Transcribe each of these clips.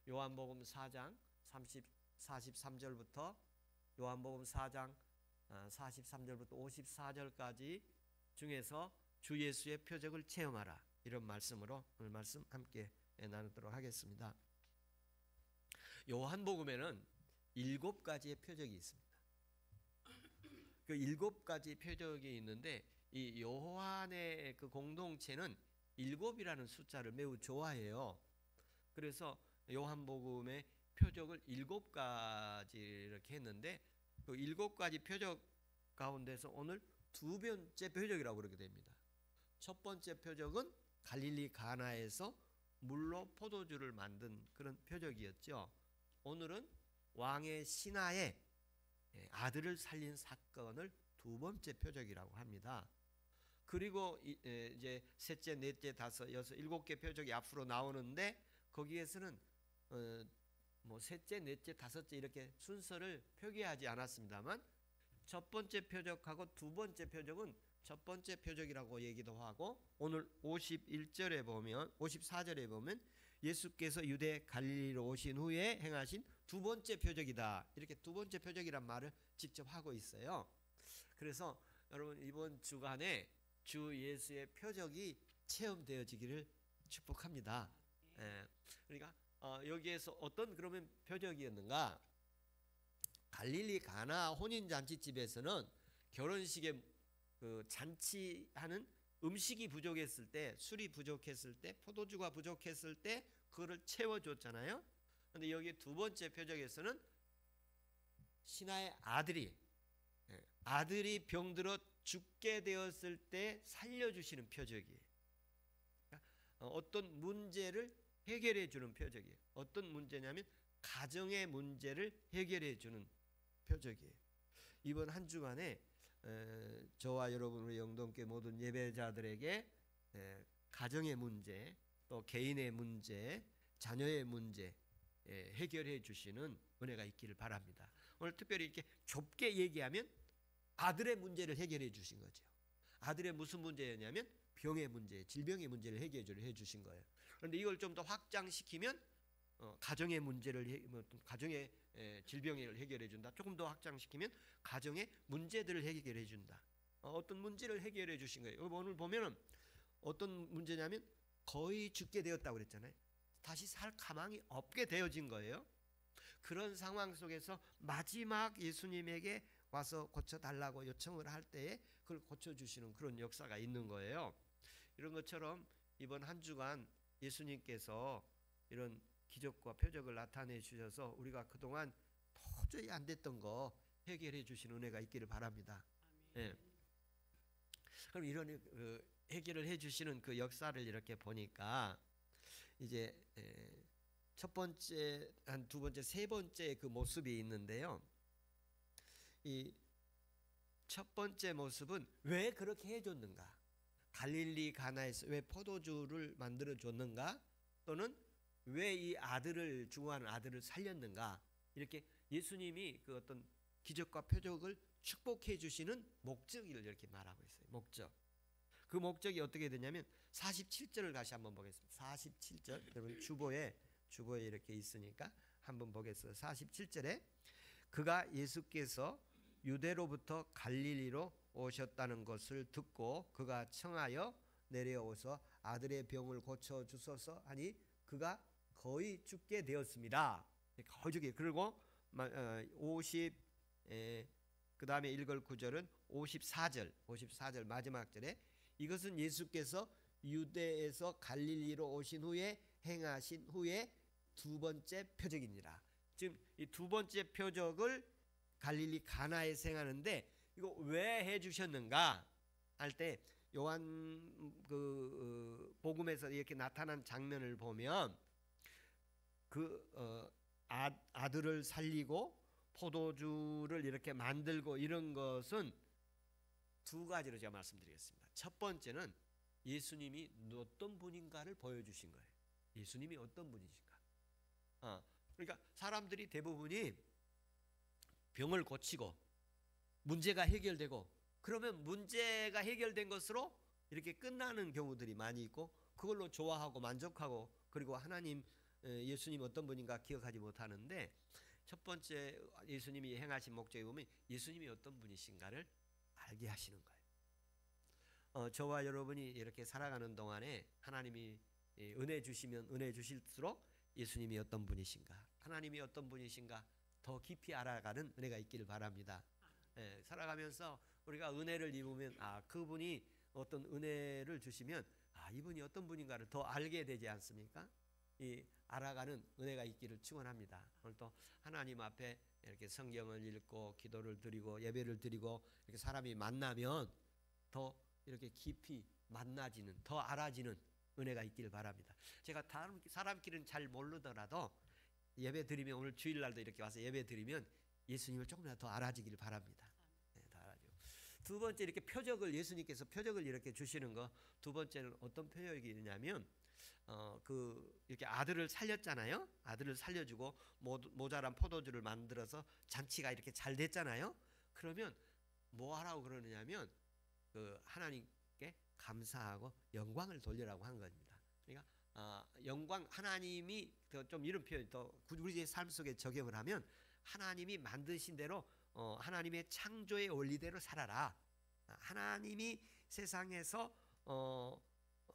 요한복음 4장 43절부터 요한복음 4장 43절부터 54절까지 중에서 주 예수의 표적을 체험하라, 이런 말씀으로 오늘 말씀 함께 나누도록 하겠습니다. 요한복음에는 7가지의 표적이 있습니다. 그 7가지 표적이 있는데 이 요한의 그 공동체는 7이라는 숫자를 매우 좋아해요. 그래서 요한복음의 표적을 7가지 이렇게 했는데 그 7가지 표적 가운데서 오늘 2번째 표적이라고 그러게 됩니다. 첫 번째 표적은 갈릴리 가나에서 물로 포도주를 만든 그런 표적이었죠. 오늘은 왕의 신하의 아들을 살린 사건을 2번째 표적이라고 합니다. 그리고 이제 셋째, 넷째, 다섯, 여섯, 7개 표적이 앞으로 나오는데 거기에서는 뭐 셋째, 넷째, 다섯째 이렇게 순서를 표기하지 않았습니다만 첫 번째 표적하고 2번째 표적은 첫 번째 표적이라고 얘기도 하고, 오늘 51절에 보면 54절에 보면 예수께서 유대 갈릴리로 오신 후에 행하신 2번째 표적이다, 이렇게 2번째 표적이란 말을 직접 하고 있어요. 그래서 여러분 이번 주간에 주 예수의 표적이 체험되어지기를 축복합니다. 그러니까 여기에서 어떤 그러면 표적이었는가? 갈릴리 가나 혼인잔치집에서는 결혼식에 그 잔치하는 음식이 부족했을 때, 술이 부족했을 때, 포도주가 부족했을 때 그거를 채워줬잖아요. 그런데 여기 2번째 표적에서는 신하의 아들이 병들어 죽게 되었을 때 살려주시는 표적이에요. 어떤 문제를 해결해 주는 표적이에요. 어떤 문제냐면 가정의 문제를 해결해 주는 표적이에요. 이번 한 주간에 저와 여러분 우리 영동교회 모든 예배자들에게 가정의 문제, 또 개인의 문제, 자녀의 문제 해결해 주시는 은혜가 있기를 바랍니다. 오늘 특별히 이렇게 좁게 얘기하면 아들의 문제를 해결해 주신 거죠. 아들의 무슨 문제였냐면 병의 문제, 질병의 문제를 해결해 주신 거예요. 그런데 이걸 좀 더 확장시키면 가정의 문제를, 가정의 질병을 해결해 준다. 조금 더 확장시키면 가정의 문제들을 해결해 준다. 어떤 문제를 해결해 주신 거예요. 오늘 보면은 어떤 문제냐면 거의 죽게 되었다고 그랬잖아요. 다시 살 가망이 없게 되어진 거예요. 그런 상황 속에서 마지막 예수님에게 와서 고쳐달라고 요청을 할 때에 그걸 고쳐주시는 그런 역사가 있는 거예요. 이런 것처럼 이번 한 주간 예수님께서 이런 기적과 표적을 나타내 주셔서 우리가 그동안 도저히 안 됐던 거 해결해 주시는 은혜가 있기를 바랍니다. 예. 그럼 이런 해결을 해 주시는 그 역사를 이렇게 보니까 이제 첫 번째, 한 두 번째, 세 번째 그 모습이 있는데요. 이 첫 번째 모습은 왜 그렇게 해줬는가? 갈릴리 가나에서 왜 포도주를 만들어 줬는가? 또는 왜 이 아들을 중요한 아들을 살렸는가? 이렇게 예수님이 그 어떤 기적과 표적을 축복해 주시는 목적을 이렇게 말하고 있어요. 목적. 그 목적이 어떻게 되냐면 47절을 다시 한번 보겠습니다. 47절 여러분 주보에 이렇게 있으니까 한번 보겠어요. 47절에 그가 예수께서 유대로부터 갈릴리로 오셨다는 것을 듣고 그가 청하여 내려오서 아들의 병을 고쳐 주소서 하니 그가 거의 죽게 되었습니다. 거의 죽게. 그리고 50 그다음에 읽을 구절은 54절 마지막 절에 이것은 예수께서 유대에서 갈릴리로 오신 후에 행하신 후에 2번째 표적입니다. 지금 이 2번째 표적을 갈릴리 가나에서 행하는데 이거 왜 해주셨는가 할 때 요한 그 복음에서 이렇게 나타난 장면을 보면 그 아들을 살리고 포도주를 이렇게 만들고 이런 것은 2가지로 제가 말씀드리겠습니다. 첫 번째는 예수님이 어떤 분인가를 보여주신 거예요. 예수님이 어떤 분이신가. 그러니까 사람들이 대부분이 병을 고치고 문제가 해결되고 그러면 문제가 해결된 것으로 이렇게 끝나는 경우들이 많이 있고 그걸로 좋아하고 만족하고 그리고 하나님 예수님 어떤 분인가 기억하지 못하는데 첫 번째 예수님이 행하신 목적에 보면 예수님이 어떤 분이신가를 알게 하시는 거예요. 저와 여러분이 이렇게 살아가는 동안에 하나님이 은혜 주시면 은혜 주실수록 예수님이 어떤 분이신가, 하나님이 어떤 분이신가 더 깊이 알아가는 은혜가 있기를 바랍니다. 살아가면서 우리가 은혜를 입으면 그분이 어떤 은혜를 주시면 이분이 어떤 분인가를 더 알게 되지 않습니까? 이 알아가는 은혜가 있기를 축원합니다. 오늘 또 하나님 앞에 이렇게 성경을 읽고 기도를 드리고 예배를 드리고 이렇게 사람이 만나면 더 이렇게 깊이 만나지는, 더 알아지는 은혜가 있기를 바랍니다. 제가 다른 사람끼리는 잘 모르더라도 예배 드리면, 오늘 주일날도 이렇게 와서 예배 드리면 예수님을 조금이라도 더 알아지기를 바랍니다. 더 알아지고. 두 번째, 이렇게 표적을, 예수님께서 표적을 이렇게 주시는 거, 두 번째는 어떤 표적이냐면 이렇게 아들을 살렸잖아요. 아들을 살려주고 모자란 포도주를 만들어서 잔치가 이렇게 잘 됐잖아요. 그러면 뭐 하라고 그러느냐면 하나님께 감사하고 영광을 돌리라고 한 겁니다. 그러니까 영광, 하나님이 좀 이런 표현, 또 우리의 삶 속에 적용을 하면 하나님이 만드신 대로 하나님의 창조의 원리대로 살아라. 하나님이 세상에서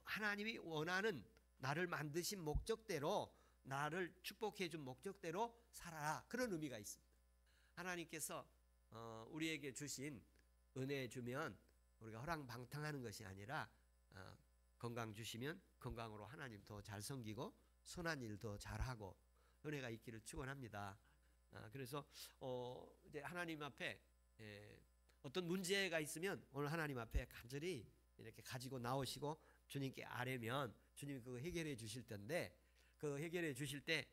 하나님이 원하는 나를 만드신 목적대로, 나를 축복해 준 목적대로 살아라. 그런 의미가 있습니다. 하나님께서 우리에게 주신 은혜 주면 우리가 허랑방탕하는 것이 아니라 건강 주시면 건강으로 하나님 더 잘 섬기고 선한 일 더 잘하고 은혜가 있기를 축원합니다. 그래서 이제 하나님 앞에 어떤 문제가 있으면 오늘 하나님 앞에 간절히 이렇게 가지고 나오시고 주님께 아뢰면 주님이 그거 해결해 주실 텐데, 그 해결해 주실 때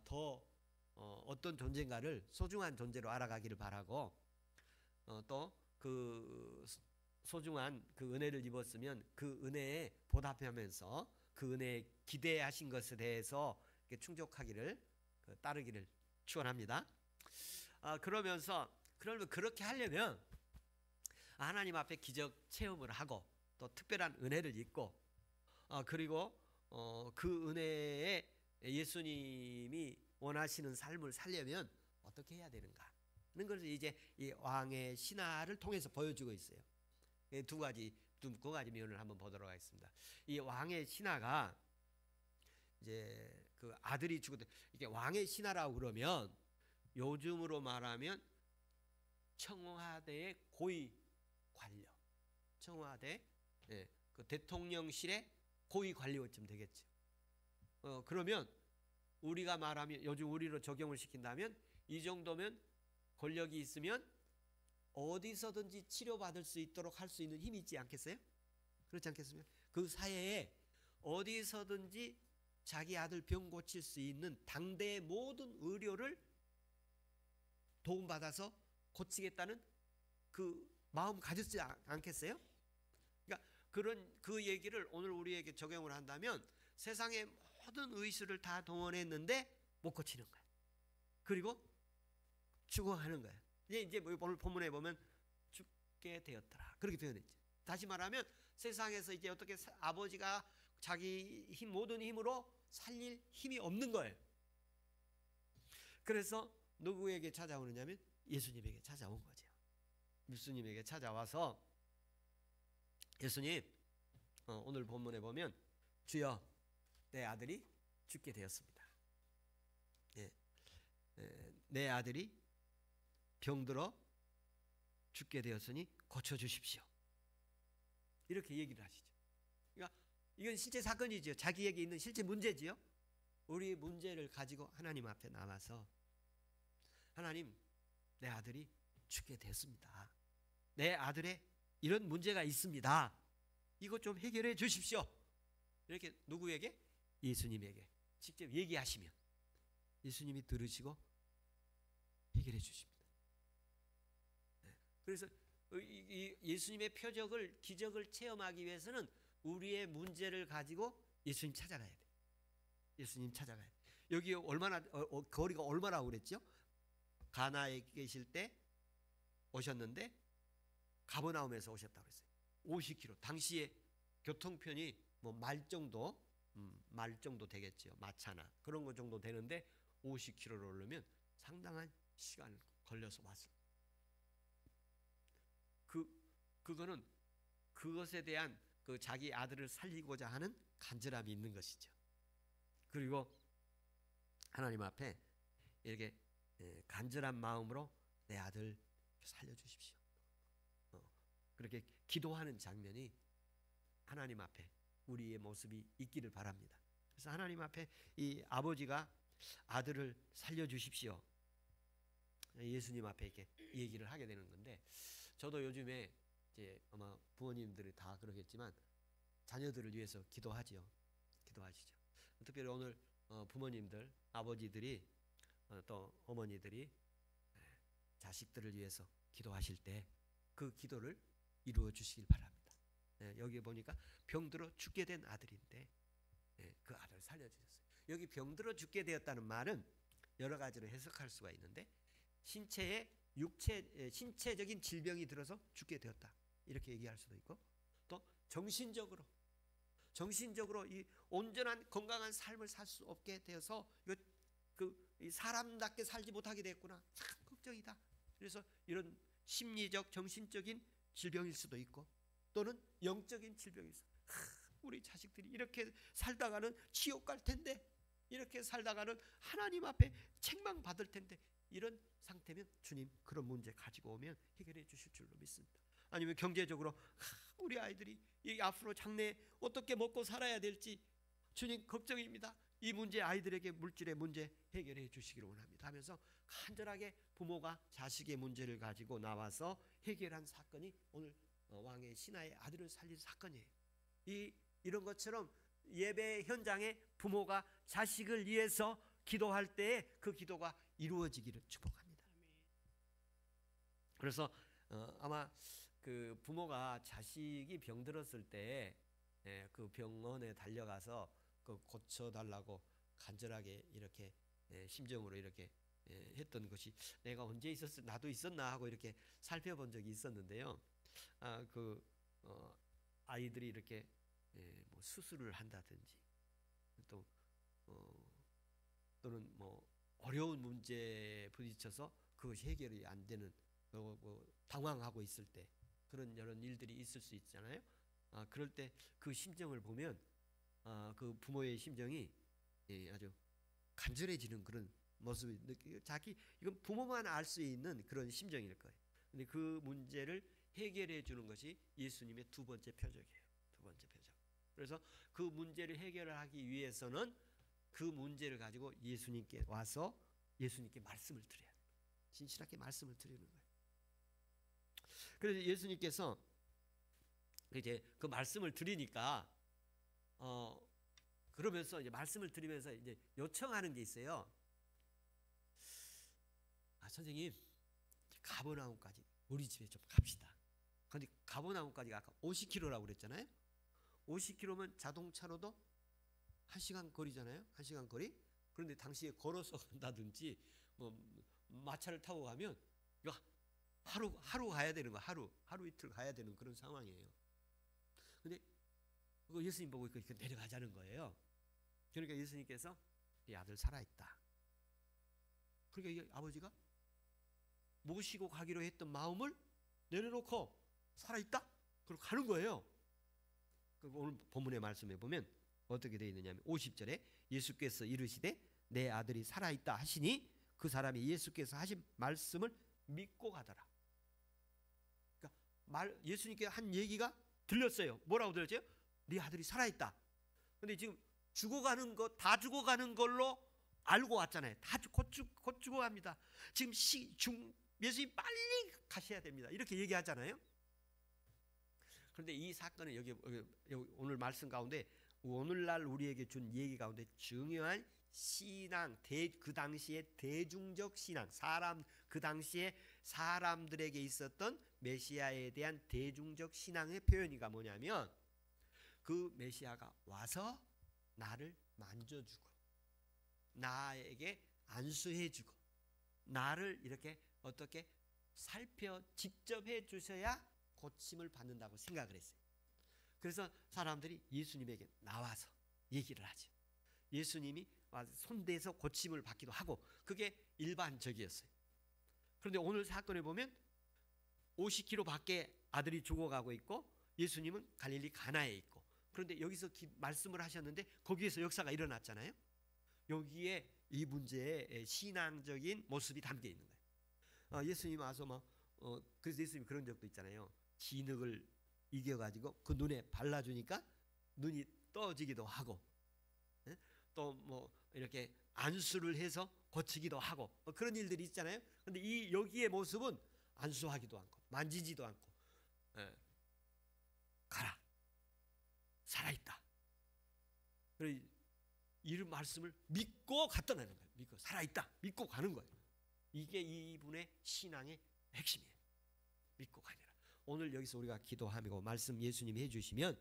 더 어떤 존재인가를 소중한 존재로 알아가기를 바라고, 또 그 소중한 그 은혜를 입었으면 그 은혜에 보답하면서 그 은혜에 기대하신 것에 대해서 충족하기를, 따르기를 축원합니다. 그러면 그렇게 하려면 하나님 앞에 기적 체험을 하고 또 특별한 은혜를 입고 그리고 그 은혜에 예수님이 원하시는 삶을 살려면 어떻게 해야 되는가 하는 것을 이제 이 왕의 신화를 통해서 보여주고 있어요. 두 가지 면을 한번 보도록 하겠습니다. 이 왕의 신화가 이제 그 아들이 죽을 때, 이게 왕의 신화라고 그러면 요즘으로 말하면 청와대의 고위 관료, 청와대 그 대통령실의 고위 관료쯤 되겠죠. 그러면 우리가 말하면, 요즘 우리로 적용을 시킨다면 이 정도면 권력이 있으면 어디서든지 치료받을 수 있도록 할 수 있는 힘이 있지 않겠어요? 그렇지 않겠습니까? 그 사회에 어디서든지 자기 아들 병 고칠 수 있는 당대의 모든 의료를 도움받아서 고치겠다는 그 마음 가졌지 않겠어요? 그러니까 그 얘기를 오늘 우리에게 적용을 한다면 세상의 모든 의술을 다 동원했는데 못 고치는 거야. 그리고 죽어가는 거야. 이제 오늘 본문에 보면 죽게 되었더라, 그렇게 표현했지. 다시 말하면 세상에서 이제 어떻게 아버지가 자기 모든 힘으로 살릴 힘이 없는 거예요. 그래서 누구에게 찾아오느냐면 예수님에게 찾아온 거죠. 예수님에게 찾아와서 예수님, 오늘 본문에 보면 주여 내 아들이 죽게 되었습니다. 내 아들이 병들어 죽게 되었으니 고쳐주십시오. 이렇게 얘기를 하시죠. 그러니까 이건 실제 사건이죠. 자기에게 있는 실제 문제지요. 우리의 문제를 가지고 하나님 앞에 나와서 하나님, 내 아들이 죽게 됐습니다. 내 아들의 이런 문제가 있습니다. 이것 좀 해결해 주십시오. 이렇게 누구에게? 예수님에게 직접 얘기하시면 예수님이 들으시고 해결해 주십니다. 그래서 이 예수님의 표적을, 기적을 체험하기 위해서는 우리의 문제를 가지고 예수님 찾아가야 돼. 예수님 찾아가야 돼. 여기 얼마나 거리가 얼마나 그랬죠? 가나에 계실 때 오셨는데 가버나움에서 오셨다고 그랬어요. 50km. 당시에 교통편이 말 정도 말 정도 되겠죠. 마차나 그런 거 정도 되는데 50km를 오르면 상당한 시간을 걸려서 왔어요. 그거는 그것에 대한 그 자기 아들을 살리고자 하는 간절함이 있는 것이죠. 그리고 하나님 앞에 이렇게 간절한 마음으로 내 아들 살려주십시오. 그렇게 기도하는 장면이 하나님 앞에 우리의 모습이 있기를 바랍니다. 그래서 하나님 앞에 이 아버지가 아들을 살려주십시오. 예수님 앞에 이렇게 얘기를 하게 되는 건데, 저도 요즘에 이제 아마 부모님들이 다 그러겠지만 자녀들을 위해서 기도하지요. 기도하시죠. 특별히 오늘 부모님들, 아버지들이 또 어머니들이 자식들을 위해서 기도하실 때 그 기도를 이루어 주시길 바랍니다. 여기 보니까 병들어 죽게 된 아들인데 그 아들을 살려주셨어요. 여기 병들어 죽게 되었다는 말은 여러 가지로 해석할 수가 있는데, 신체적인 질병이 들어서 죽게 되었다 이렇게 얘기할 수도 있고, 또 정신적으로 이 온전한 건강한 삶을 살 수 없게 되어서 이 사람답게 살지 못하게 됐구나, 참 걱정이다. 그래서 이런 심리적 정신적인 질병일 수도 있고, 또는 영적인 질병일 수도 있고, 우리 자식들이 이렇게 살다가는 지옥 갈 텐데, 이렇게 살다가는 하나님 앞에 책망받을 텐데, 이런 상태면 주님 그런 문제 가지고 오면 해결해 주실 줄로 믿습니다. 아니면 경제적으로 우리 아이들이 이 앞으로 장래 어떻게 먹고 살아야 될지 주님 걱정입니다. 이 문제, 아이들에게 물질의 문제 해결해 주시기를 원합니다 하면서 간절하게 부모가 자식의 문제를 가지고 나와서 해결한 사건이 오늘 왕의 신하의 아들을 살린 사건이에요. 이런 것처럼 예배 현장에 부모가 자식을 위해서 기도할 때에 그 기도가 이루어지기를 축복합니다. 그래서 아마 그 부모가 자식이 병들었을 때 그 병원에 달려가서 그 고쳐달라고 간절하게 이렇게 심정으로 이렇게 했던 것이 내가 언제 있었을, 나도 있었나 하고 이렇게 살펴본 적이 있었는데요. 아이들이 이렇게 뭐 수술을 한다든지 또는 뭐 어려운 문제에 부딪혀서 그것이 해결이 안 되는 당황하고 있을 때 그런 여러 일들이 있을 수 있잖아요. 그럴 때 그 심정을 보면 그 부모의 심정이 아주 간절해지는 그런 모습이 느끼고, 이건 부모만 알 수 있는 그런 심정일 거예요. 근데 그 문제를 해결해 주는 것이 예수님의 두 번째 표적이에요. 두 번째 표적. 그래서 그 문제를 해결하기 위해서는 그 문제를 가지고 예수님께 와서 예수님께 말씀을 드려야 돼요. 진실하게 말씀을 드리는 거예요. 그래서 예수님께서 이제 그 말씀을 드리니까 그러면서 이제 말씀을 드리면서 이제 요청하는 게 있어요. 선생님, 가버나움까지 우리 집에 좀 갑시다. 근데 가버나움까지가 아까 50km라고 그랬잖아요. 50km면 자동차로도 1시간 거리잖아요. 1시간 거리. 그런데 당시에 걸어서 간다든지 뭐 마차를 타고 가면 이거 하루 가야 되는 거, 하루 이틀 가야 되는 그런 상황이에요. 근데 그거 예수님 보고 이렇게 내려가자는 거예요. 그러니까 예수님께서 이 아들 살아있다. 그러니까 이 아버지가 모시고 가기로 했던 마음을 내려놓고 살아있다? 그러고 가는 거예요. 오늘 본문의 말씀에 보면 어떻게 되어 있느냐면 50절에 예수께서 이르시되 내 아들이 살아있다 하시니 그 사람이 예수께서 하신 말씀을 믿고 가더라. 그러니까 예수님께 한 얘기가 들렸어요. 뭐라고 들렸죠? 네 아들이 살아있다. 근데 지금 죽어가는 거, 다 죽어가는 걸로 알고 왔잖아요. 다 곧 죽어갑니다. 지금 예수님 빨리 가셔야 됩니다. 이렇게 얘기하잖아요. 그런데 이 사건은 여기 오늘 말씀 가운데 오늘날 우리에게 준 얘기 가운데 중요한 신앙, 그 당시에 대중적 신앙, 그 당시에 사람들에게 있었던 메시아에 대한 대중적 신앙의 표현이가 뭐냐면, 그 메시아가 와서 나를 만져주고 나에게 안수해주고 나를 이렇게 어떻게 직접 해주셔야 고침을 받는다고 생각을 했어요. 그래서 사람들이 예수님에게 나와서 얘기를 하죠. 예수님이 손대서 고침을 받기도 하고 그게 일반적이었어요. 그런데 오늘 사건에 보면 50km 밖에 아들이 죽어가고 있고 예수님은 갈릴리 가나에 있고, 그런데 여기서 말씀을 하셨는데 거기에서 역사가 일어났잖아요. 여기에 이 문제의 신앙적인 모습이 담겨 있는 거예요. 예수님 와서 그래서 예수님 그런 적도 있잖아요. 진흙을 이겨가지고 그 눈에 발라주니까 눈이 떠지기도 하고, 또 이렇게 안수를 해서 고치기도 하고 그런 일들이 있잖아요. 근데 이 여기의 모습은 안수하기도 않고 만지지도 않고, 가라, 살아있다. 그래 이런 말씀을 믿고 갔다는 거예요. 믿고 살아있다, 믿고 가는 거예요. 이게 이분의 신앙의 핵심이에요. 믿고 가니라. 오늘 여기서 우리가 기도하고 말씀 예수님이 해주시면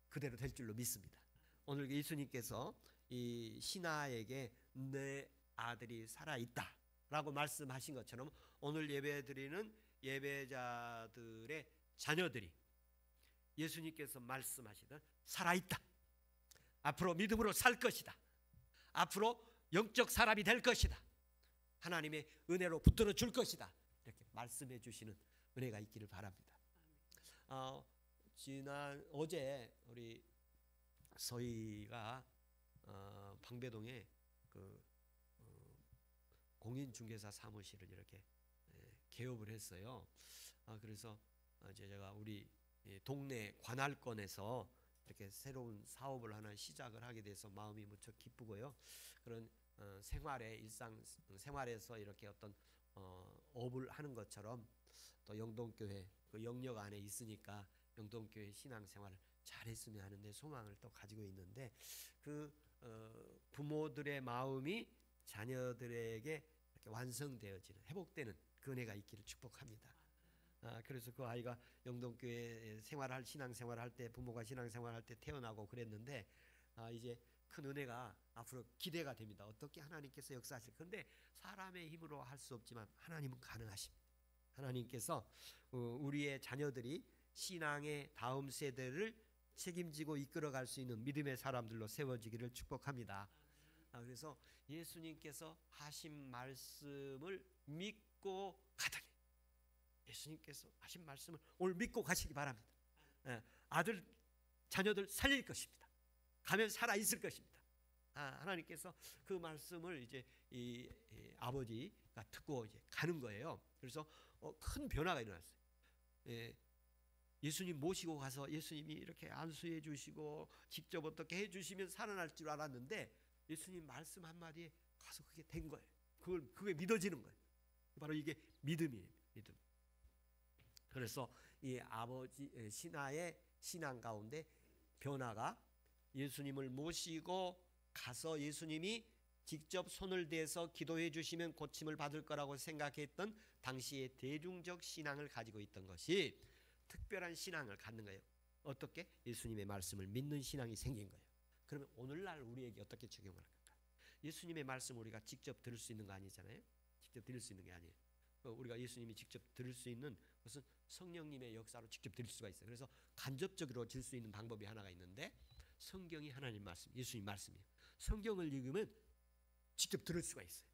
그대로 될 줄로 믿습니다. 오늘 예수님께서 이 신하에게 내 아들이 살아있다 라고 말씀하신 것처럼 오늘 예배드리는 예배자들의 자녀들이 예수님께서 말씀하시던 살아있다, 앞으로 믿음으로 살 것이다, 앞으로 영적 사람이 될 것이다, 하나님의 은혜로 붙들어 줄 것이다, 이렇게 말씀해 주시는 은혜가 있기를 바랍니다. 어제 우리 서희가 방배동에 그 공인중개사 사무실을 이렇게 개업을 했어요. 그래서 제가 우리 동네 관할권에서 이렇게 새로운 사업을 하나 시작을 하게 돼서 마음이 무척 기쁘고요. 그런 일상 생활에서 이렇게 어떤 업을 하는 것처럼 또 영동교회 그 영역 안에 있으니까 영동교회 신앙생활을 잘했으면 하는데 소망을 또 가지고 있는데, 그 부모들의 마음이 자녀들에게 이렇게 완성되어지는, 회복되는 그 은혜가 있기를 축복합니다. 그래서 그 아이가 영동교회 신앙생활을 할 때, 부모가 신앙생활할 때 태어나고 그랬는데 이제 큰 은혜가 앞으로 기대가 됩니다. 어떻게 하나님께서 역사하실 건데 사람의 힘으로 할 수 없지만 하나님은 가능하십니다. 하나님께서 우리의 자녀들이 신앙의 다음 세대를 책임지고 이끌어갈 수 있는 믿음의 사람들로 세워지기를 축복합니다. 그래서 예수님께서 하신 말씀을 믿고 가다니, 예수님께서 하신 말씀을 오늘 믿고 가시기 바랍니다. 아들 자녀들 살릴 것입니다. 가면 살아 있을 것입니다. 하나님께서 그 말씀을 이제 이 아버지가 듣고 이제 가는 거예요. 그래서 큰 변화가 일어났어요. 예수님 모시고 가서 예수님이 이렇게 안수해 주시고 직접 어떻게 해 주시면 살아날 줄 알았는데 예수님 말씀 한마디에 가서 그게 된 거예요. 그게 믿어지는 거예요. 바로 이게 믿음이에요. 믿음. 그래서 이 아버지 신하의 신앙 가운데 변화가, 예수님을 모시고 가서 예수님이 직접 손을 대서 기도해 주시면 고침을 받을 거라고 생각했던 당시의 대중적 신앙을 가지고 있던 것이 특별한 신앙을 갖는 거예요. 어떻게? 예수님의 말씀을 믿는 신앙이 생긴 거예요. 그러면 오늘날 우리에게 어떻게 적용을 할까? 예수님의 말씀을 우리가 직접 들을 수 있는 거 아니잖아요. 직접 들을 수 있는 게 아니에요. 우리가 예수님이 직접 들을 수 있는 것은 성령님의 역사로 직접 들을 수가 있어요. 그래서 간접적으로 들 수 있는 방법이 하나가 있는데, 성경이 하나님 말씀, 예수님 말씀이에요. 성경을 읽으면 직접 들을 수가 있어요.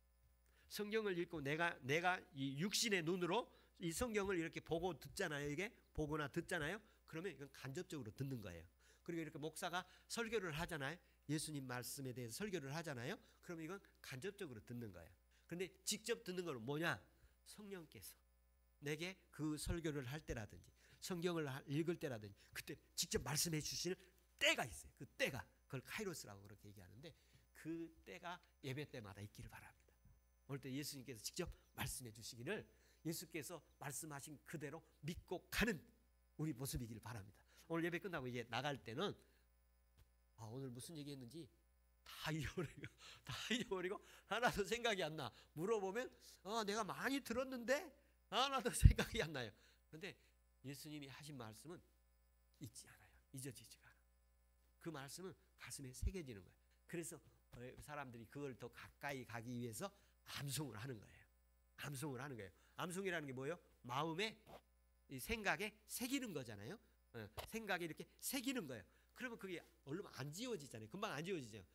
성경을 읽고 내가 이 육신의 눈으로 이 성경을 이렇게 보고 듣잖아요. 이게 보거나 듣잖아요. 그러면 이건 간접적으로 듣는 거예요. 그리고 이렇게 목사가 설교를 하잖아요. 예수님 말씀에 대해서 설교를 하잖아요. 그러면 이건 간접적으로 듣는 거예요. 그런데 직접 듣는 건 뭐냐? 성령께서 내게 그 설교를 할 때라든지 성경을 읽을 때라든지 그때 직접 말씀해 주시는 때가 있어요. 그 때가, 그걸 카이로스라고 그렇게 얘기하는데, 그 때가 예배 때마다 있기를 바랍니다. 오늘 때 예수님께서 직접 말씀해 주시기를, 예수께서 말씀하신 그대로 믿고 가는 우리 모습이기를 바랍니다. 오늘 예배 끝나고 이제 나갈 때는 오늘 무슨 얘기했는지 다 잊어버리고 하나도 생각이 안 나. 물어보면 내가 많이 들었는데 하나도 생각이 안 나요. 그런데 예수님이 하신 말씀은 잊지 않아요. 잊어지지가 않아요. 그 말씀은 가슴에 새겨지는 거예요. 그래서 사람들이 그걸 더 가까이 가기 위해서 암송을 하는 거예요. 암송을 하는 거예요. 암송이라는 게 뭐예요? 마음에 이 생각에 새기는 거잖아요. 생각에 이렇게 새기는 거예요. 그러면 그게 얼른 안 지워지잖아요. 금방 안 지워지죠.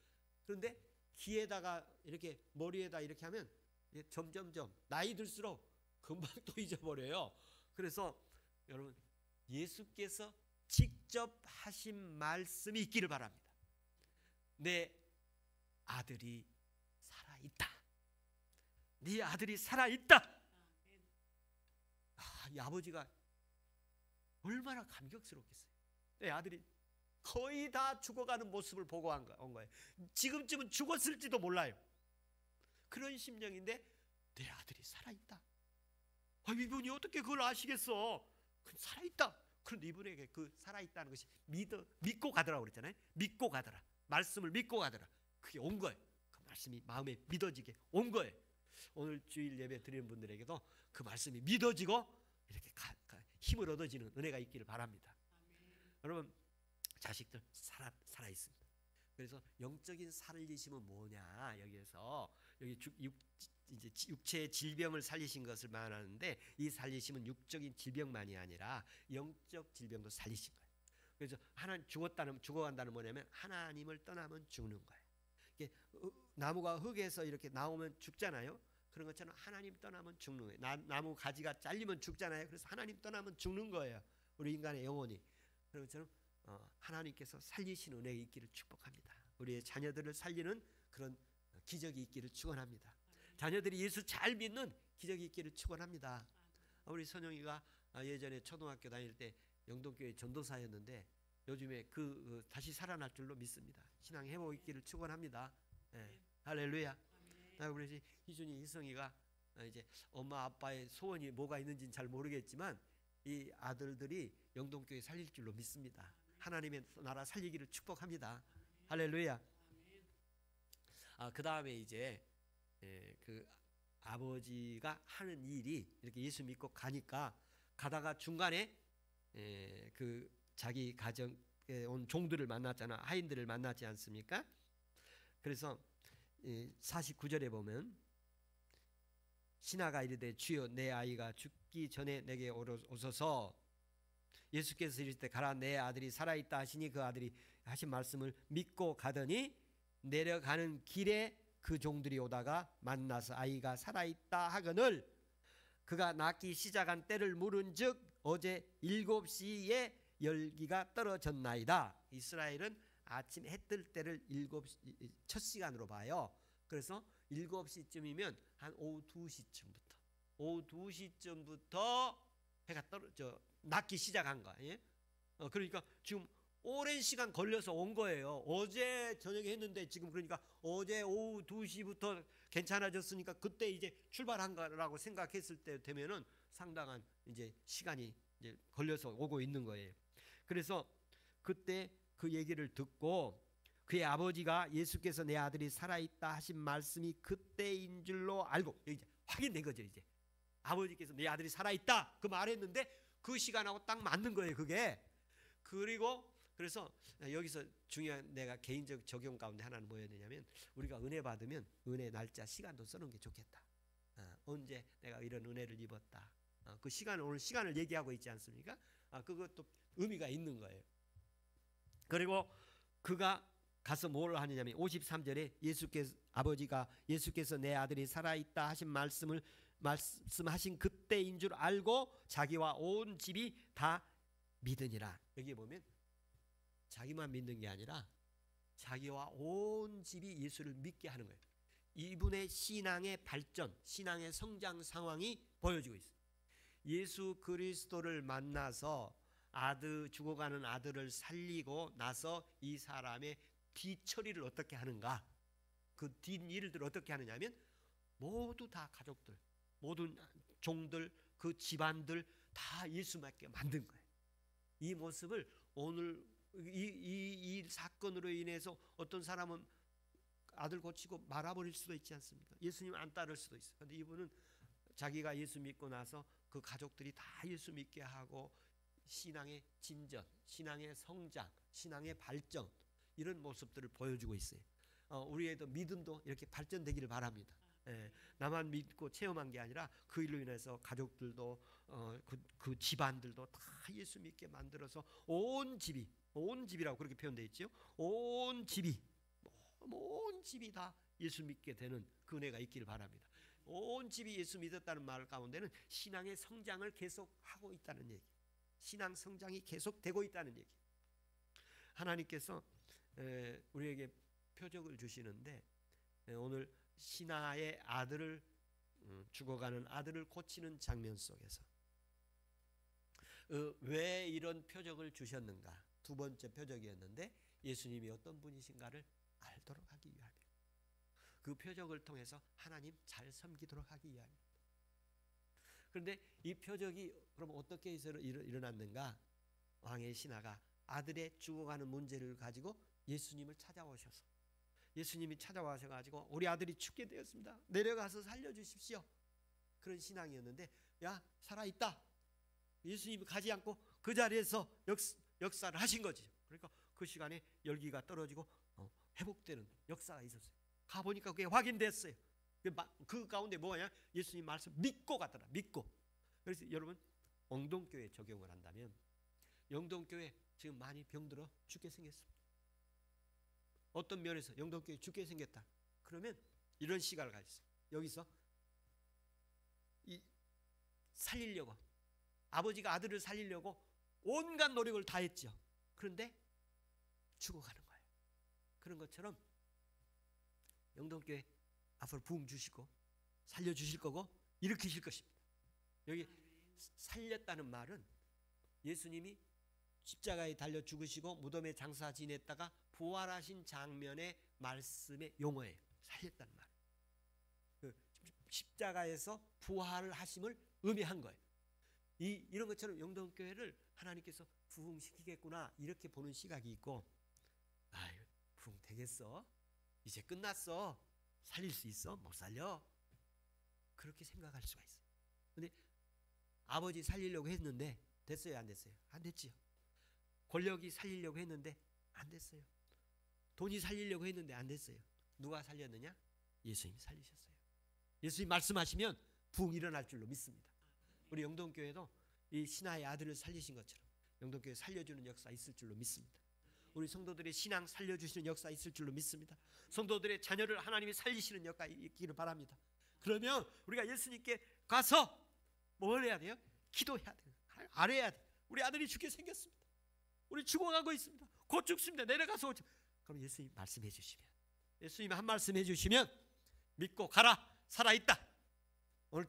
그런데 귀에다가 이렇게 머리에다 이렇게 하면 점점점 나이 들수록 금방 또 잊어버려요. 그래서 여러분 예수께서 직접 하신 말씀이 있기를 바랍니다. 내 아들이 살아있다. 네 아들이 살아있다. 이 아버지가 얼마나 감격스럽겠어요. 내 아들이 거의 다 죽어가는 모습을 보고 온 거예요. 지금쯤은 죽었을지도 몰라요. 그런 심정인데 내 아들이 살아있다. 이분이 어떻게 그걸 아시겠어? 살아있다. 그런데 이분에게 그 살아있다는 것이 믿고 가더라고 그랬잖아요. 믿고 가더라. 말씀을 믿고 가더라. 그게 온 거예요. 그 말씀이 마음에 믿어지게 온 거예요. 오늘 주일 예배 드리는 분들에게도 그 말씀이 믿어지고 이렇게 힘을 얻어지는 은혜가 있기를 바랍니다. 여러분 자식들 살아있습니다. 그래서 영적인 살리심은 뭐냐? 여기에서 여기 이제 육체의 질병을 살리신 것을 말하는데 이 살리심은 육적인 질병만이 아니라 영적 질병도 살리신 거예요. 그래서 하나님 죽어간다는 뭐냐면 하나님을 떠나면 죽는 거예요. 이게 나무가 흙에서 이렇게 나오면 죽잖아요. 그런 것처럼 하나님 떠나면 죽는 거예요. 나무 가지가 잘리면 죽잖아요. 그래서 하나님 떠나면 죽는 거예요. 우리 인간의 영혼이. 그런 것처럼 하나님께서 살리시는 은혜가 있기를 축복합니다. 우리의 자녀들을 살리는 그런 기적이 있기를 축원합니다. 자녀들이 예수 잘 믿는 기적이 있기를 축원합니다. 우리 선영이가 예전에 초등학교 다닐 때 영동교회 전도사였는데 요즘에 다시 살아날 줄로 믿습니다. 신앙 회복 있기를 축원합니다. 네. 할렐루야. 우리 희준이 희성이가 이제 엄마 아빠의 소원이 뭐가 있는지는 잘 모르겠지만 이 아들들이 영동교회 살릴 줄로 믿습니다. 하나님의 나라 살리기를 축복합니다. 할렐루야. 그 다음에 이제 그 아버지가 하는 일이 이렇게 예수 믿고 가다가 중간에 그 자기 가정에 온 종들을 만났잖아. 하인들을 만났지 않습니까? 그래서 49절에 보면 신하가 이르되 주여 내 아이가 죽기 전에 내게 오소서. 예수께서 이르시되 가라 내 아들이 살아있다 하시니 그 아들이 하신 말씀을 믿고 가더니 내려가는 길에 그 종들이 오다가 만나서 아이가 살아있다 하거늘 그가 낳기 시작한 때를 물은즉 어제 7시에 열기가 떨어졌나이다. 이스라엘은 아침 해 뜰 때를 7시 첫 시간으로 봐요. 그래서 7시쯤이면 한 오후 2시쯤부터 해가 낮기 시작한 거예요. 그러니까 지금 오랜 시간 걸려서 온 거예요. 어제 저녁에 했는데 지금 그러니까 어제 오후 2시부터 괜찮아졌으니까 그때 이제 출발한 거라고 생각했을 때 되면은 상당한 이제 시간이 이제 걸려서 오고 있는 거예요. 그래서 그때 그 얘기를 듣고 그의 아버지가 예수께서 내 아들이 살아있다 하신 말씀이 그때인 줄로 알고 이제 확인된 거죠. 이제 아버지께서 내 아들이 살아있다 그 말했는데 그 시간하고 딱 맞는 거예요. 그게. 그래서 여기서 중요한 내가 개인적 적용 가운데 하나는 뭐였냐면 우리가 은혜 받으면 은혜 날짜 시간도 써놓은 게 좋겠다. 언제 내가 이런 은혜를 입었다. 그 시간 오늘 시간을 얘기하고 있지 않습니까? 그것도 의미가 있는 거예요. 그리고 그가 가서 뭘 하느냐면 53절에 아버지가 예수께서 내 아들이 살아있다 하신 말씀하신 그때인 줄 알고 자기와 온 집이 다 믿으니라. 여기 보면 자기만 믿는 게 아니라 자기와 온 집이 예수를 믿게 하는 거예요. 이분의 신앙의 발전, 신앙의 성장 상황이 보여지고 있어요. 예수 그리스도를 만나서 죽어가는 아들을 살리고 나서 이 사람의 뒤처리를 어떻게 하는가? 그 뒷일들을 어떻게 하느냐면 모두 다 가족들, 모든 종들, 그 집안들 다 예수 믿게 만든 거예요. 이 모습을 오늘 이 사건으로 인해서 어떤 사람은 아들 고치고 말아버릴 수도 있지 않습니까? 예수님 안 따를 수도 있어요. 그런데 이분은 자기가 예수 믿고 나서 그 가족들이 다 예수 믿게 하고 신앙의 진전, 신앙의 성장, 신앙의 발전 이런 모습들을 보여주고 있어요. 우리의 믿음도 이렇게 발전되기를 바랍니다. 나만 믿고 체험한 게 아니라 그 일로 인해서 가족들도 그 집안들도 다 예수 믿게 만들어서 온 집이라고 그렇게 표현되어 있죠. 온 집이 다 예수 믿게 되는 그 은혜가 있기를 바랍니다. 온 집이 예수 믿었다는 말 가운데는 신앙의 성장을 계속하고 있다는 얘기, 신앙 성장이 계속되고 있다는 얘기. 하나님께서 우리에게 표적을 주시는데 오늘 신하의 아들을 죽어가는 아들을 고치는 장면 속에서 왜 이런 표적을 주셨는가? 두 번째 표적이었는데 예수님이 어떤 분이신가를 알도록 하기 위함이에요. 그 표적을 통해서 하나님 잘 섬기도록 하기 위함입니다. 그런데 이 표적이 그럼 어떻게 해서 일어났는가? 왕의 신하가 아들의 죽어가는 문제를 가지고 예수님을 찾아오셔서 예수님이 찾아와셔가지고 우리 아들이 죽게 되었습니다. 내려가서 살려주십시오. 그런 신앙이었는데 야 살아있다. 예수님이 가지 않고 그 자리에서 역사를 하신 거지. 그러니까 그 시간에 열기가 떨어지고 회복되는 역사가 있었어요. 가보니까 그게 확인됐어요. 그 가운데 뭐냐? 예수님 말씀 믿고 가더라. 믿고. 그래서 여러분 영동교회 적용을 한다면 영동교회 지금 많이 병들어 죽게 생겼습니다. 어떤 면에서 영동교회 죽게 생겼다. 그러면 이런 시각을 가졌어요. 여기서 살리려고 아버지가 아들을 살리려고 온갖 노력을 다했죠. 그런데 죽어가는 거예요. 그런 것처럼 영동교회 앞으로 부흥 주시고 살려주실 거고 일으키실 것입니다. 여기 살렸다는 말은 예수님이 십자가에 달려 죽으시고 무덤에 장사 지냈다가 부활하신 장면의 말씀의 용어예요. 살렸다는 말. 십자가에서 부활을 하심을 의미한 거예요. 이런 것처럼 영동교회를 하나님께서 부흥시키겠구나 이렇게 보는 시각이 있고, 아유 부흥 되겠어? 이제 끝났어. 살릴 수 있어? 못 살려. 그렇게 생각할 수가 있어요. 근데 아버지 살리려고 했는데 됐어요? 안 됐어요? 안 됐지요. 권력이 살리려고 했는데 안 됐어요. 돈이 살리려고 했는데 안 됐어요. 누가 살렸느냐? 예수님이 살리셨어요. 예수님 말씀하시면 부흥이 일어날 줄로 믿습니다. 우리 영동교회도 이 신하의 아들을 살리신 것처럼 영동교회 살려주는 역사 있을 줄로 믿습니다. 우리 성도들의 신앙 살려주시는 역사 있을 줄로 믿습니다. 성도들의 자녀를 하나님이 살리시는 역사 있기를 바랍니다. 그러면 우리가 예수님께 가서 뭘 해야 돼요? 기도해야 돼요. 아뢰야 돼요. 우리 아들이 죽게 생겼습니다. 우리 죽어가고 있습니다. 곧 죽습니다. 내려가서 오죠. 그럼 예수님 말씀해 주시면, 예수님 한 말씀 해주시면 믿고 가라. 살아있다. 오늘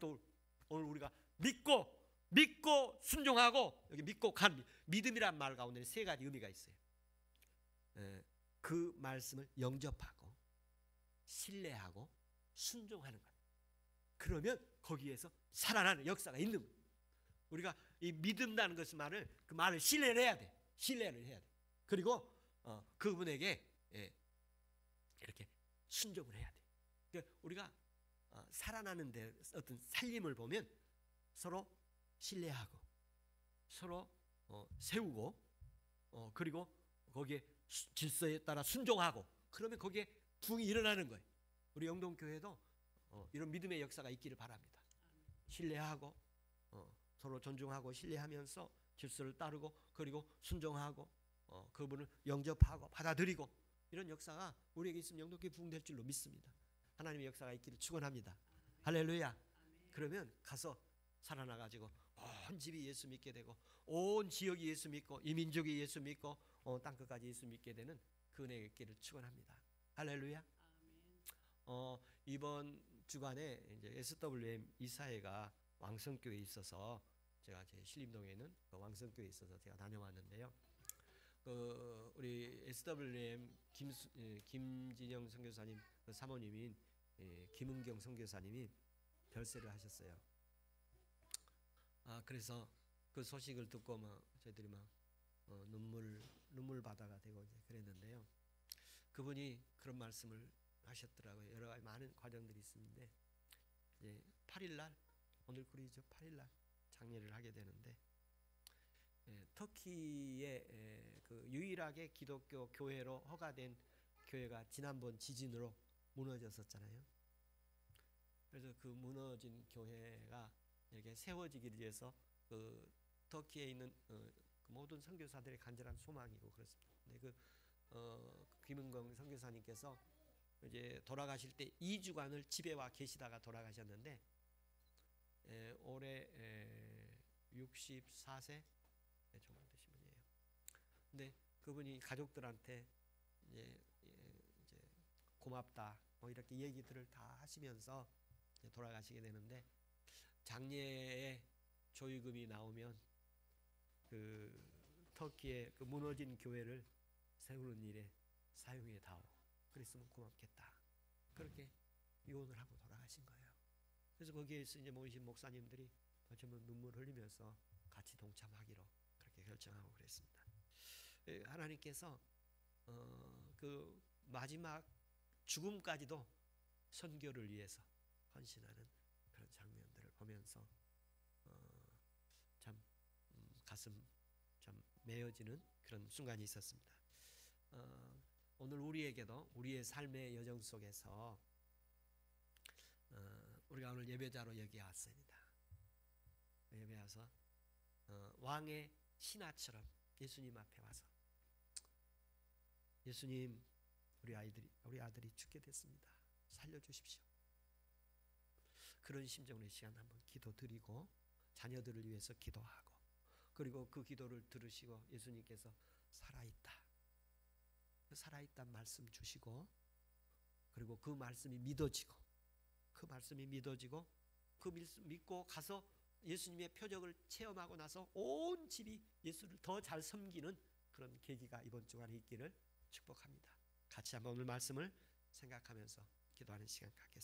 우리가 믿고 순종하고, 여기 믿고 간 믿음이란 말 가운데 세 가지 의미가 있어요. 그 말씀을 영접하고 신뢰하고 순종하는 것. 그러면 거기에서 살아나는 역사가 있는 거예요. 우리가 이 믿음이라는 것을 그 말을 신뢰를 해야 돼. 신뢰를 해야 돼. 그리고 그분에게 이렇게 순종을 해야 돼. 그러니까 우리가 살아나는 데 어떤 살림을 보면 서로 신뢰하고 서로 세우고 그리고 거기에 질서에 따라 순종하고, 그러면 거기에 부흥이 일어나는 거예요. 우리 영동교회도 이런 믿음의 역사가 있기를 바랍니다. 신뢰하고 서로 존중하고 신뢰하면서 질서를 따르고 그리고 순종하고 그분을 영접하고 받아들이고, 이런 역사가 우리에게 있으면 영동교회 부흥될 줄로 믿습니다. 하나님의 역사가 있기를 축원합니다. 할렐루야. 그러면 가서 살아나가지고 온 집이 예수 믿게 되고 온 지역이 예수 믿고 이 민족이 예수 믿고 땅끝까지 예수 믿게 되는 그 은혜가 있기를 축원합니다. 할렐루야. 이번 주간에 이제 SWM 이사회가 왕성교회에 있어서 제가 제 신림동에 있는 그 왕성교회에 있어서 제가 다녀왔는데요. 우리 SWM 김진영 선교사님 그 사모님인 김은경 선교사님이 별세를 하셨어요. 그래서 그 소식을 듣고 저희들이 눈물 바다가 되고 이제 그랬는데요. 그분이 그런 말씀을 하셨더라고요. 여러 가지 많은 과정들이 있었는데 8일날 오늘 꿀이죠. 8일날 장례를 하게 되는데 터키의 그 유일하게 기독교 교회로 허가된 교회가 지난번 지진으로 무너졌었잖아요. 그래서 그 무너진 교회가 이렇게 세워지기 위해서 그 터키에 있는 그 모든 선교사들의 간절한 소망이고 그렇습니다. 근데 김은경 선교사님께서 이제 돌아가실 때 2주간을 집에 와 계시다가 돌아가셨는데 올해 64세 정도 되신 분이에요. 근데 그분이 가족들한테 이제 고맙다 뭐 이렇게 얘기들을 다 하시면서 돌아가시게 되는데, 장례에 조의금이 나오면 그 터키의 그 무너진 교회를 세우는 일에 사용해 다오. 그랬으면 고맙겠다. 그렇게 유언을 하고 돌아가신 거예요. 그래서 거기에서 이제 모이신 목사님들이 전부 눈물 흘리면서 같이 동참하기로 그렇게 결정하고 그랬습니다. 하나님께서 그 마지막 죽음까지도 선교를 위해서 헌신하는 그런 장면들을 보면서 참 가슴 참 메어지는 그런 순간이 있었습니다. 오늘 우리에게도 우리의 삶의 여정 속에서 우리가 오늘 예배자로 여기 왔습니다. 예배 와서 왕의 신하처럼 예수님 앞에 와서, 예수님, 우리 아들이 죽게 됐습니다. 살려주십시오. 그런 심정으로 이 시간 한번 기도드리고 자녀들을 위해서 기도하고, 그리고 그 기도를 들으시고 예수님께서 살아있단 말씀 주시고, 그리고 그 말씀이 믿어지고 그 믿고 가서 예수님의 표적을 체험하고 나서 온 집이 예수를 더 잘 섬기는 그런 계기가 이번 주간에 있기를 축복합니다. 같이 한번 오늘 말씀을 생각하면서 기도하는 시간 갖겠습니다.